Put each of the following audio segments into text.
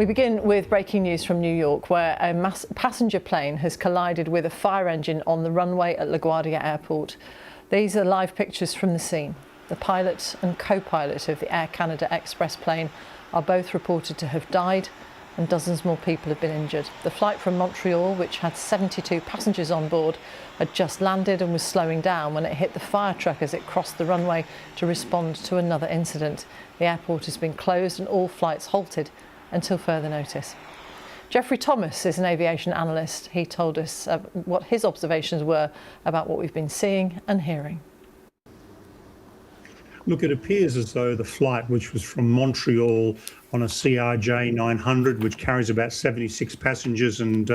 We begin with breaking news from New York, where a passenger plane has collided with a fire engine on the runway at LaGuardia Airport. These are live pictures from the scene. The pilot and co-pilot of the Air Canada Express plane are both reported to have died, and dozens more people have been injured. The flight from Montreal, which had 72 passengers on board, had just landed and was slowing down when it hit the fire truck as it crossed the runway to respond to another incident. The airport has been closed and all flights halted until further notice. Jeffrey Thomas is an aviation analyst. He told us what his observations were about what we've been seeing and hearing. Look, it appears as though the flight, which was from Montreal on a CRJ 900, which carries about 76 passengers and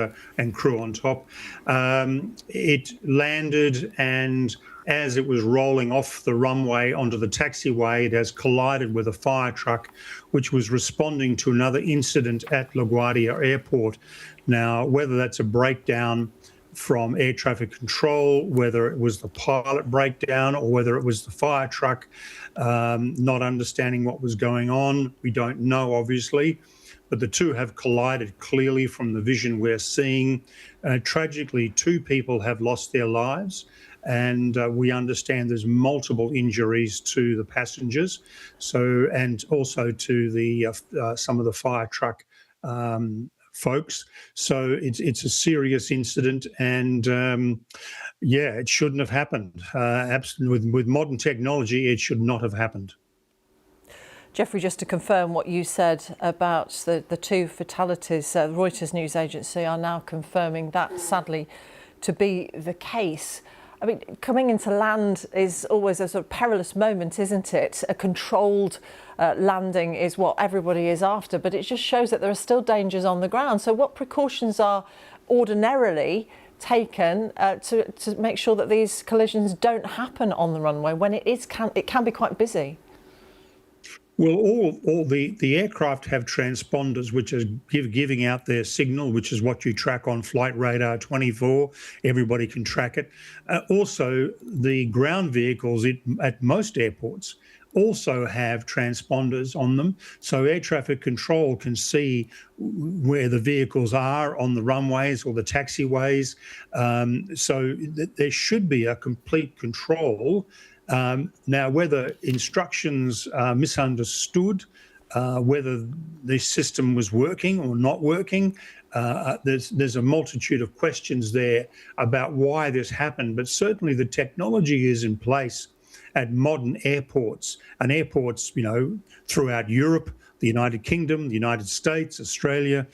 crew on top, it landed, and as it was rolling off the runway onto the taxiway, it has collided with a fire truck, which was responding to another incident at LaGuardia Airport. Now, whether that's a breakdown from air traffic control, whether it was the pilot breakdown or whether it was the fire truck not understanding what was going on, we don't know, obviously, but the two have collided clearly from the vision we're seeing. Tragically, 2 people have lost their lives, and we understand there's multiple injuries to the passengers, and also to the some of the fire truck folks. So it's a serious incident, and it shouldn't have happened. With modern technology, it should not have happened. Jeffrey, just to confirm what you said about the 2 fatalities, the Reuters news agency are now confirming that, sadly, to be the case. I mean, coming into land is always a sort of perilous moment, isn't it? A controlled landing is what everybody is after, but it just shows that there are still dangers on the ground. So what precautions are ordinarily taken to make sure that these collisions don't happen on the runway when it can be quite busy? Well, all the aircraft have transponders, which is giving out their signal, which is what you track on Flight Radar 24. Everybody can track it. Also, the ground vehicles at most airports also have transponders on them, so air traffic control can see where the vehicles are on the runways or the taxiways. So there should be a complete control. Now, whether instructions are misunderstood, whether the system was working or not working, there's a multitude of questions there about why this happened. But certainly the technology is in place at modern airports, and airports, throughout Europe, the United Kingdom, the United States, Australia.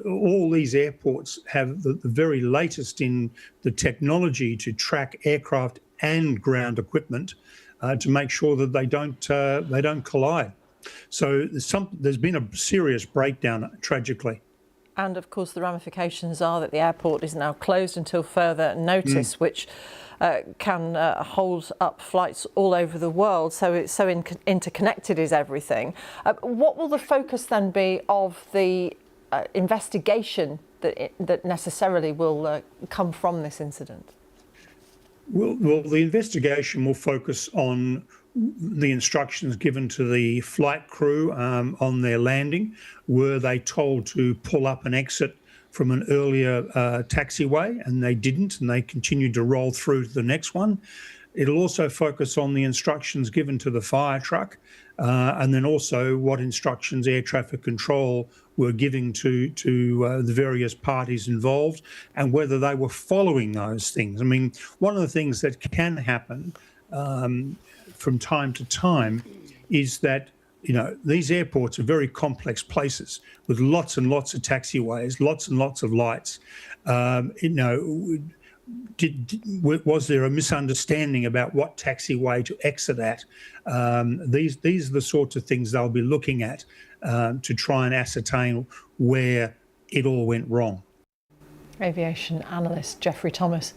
All these airports have the very latest in the technology to track aircraft and ground equipment to make sure that they don't collide. So there's been a serious breakdown, tragically. And of course, the ramifications are that the airport is now closed until further notice, which can hold up flights all over the world. So it's so interconnected is everything. What will the focus then be of the investigation that necessarily will come from this incident? Well, the investigation will focus on the instructions given to the flight crew on their landing. Were they told to pull up and exit from an earlier taxiway, and they didn't, and they continued to roll through to the next one? It'll also focus on the instructions given to the fire truck, and then also what instructions air traffic control were giving to the various parties involved, and whether they were following those things. I mean, one of the things that can happen from time to time is that these airports are very complex places with lots and lots of taxiways, lots and lots of lights. Was there a misunderstanding about what taxiway to exit at? These are the sorts of things they'll be looking at to try and ascertain where it all went wrong. Aviation analyst Jeffrey Thomas.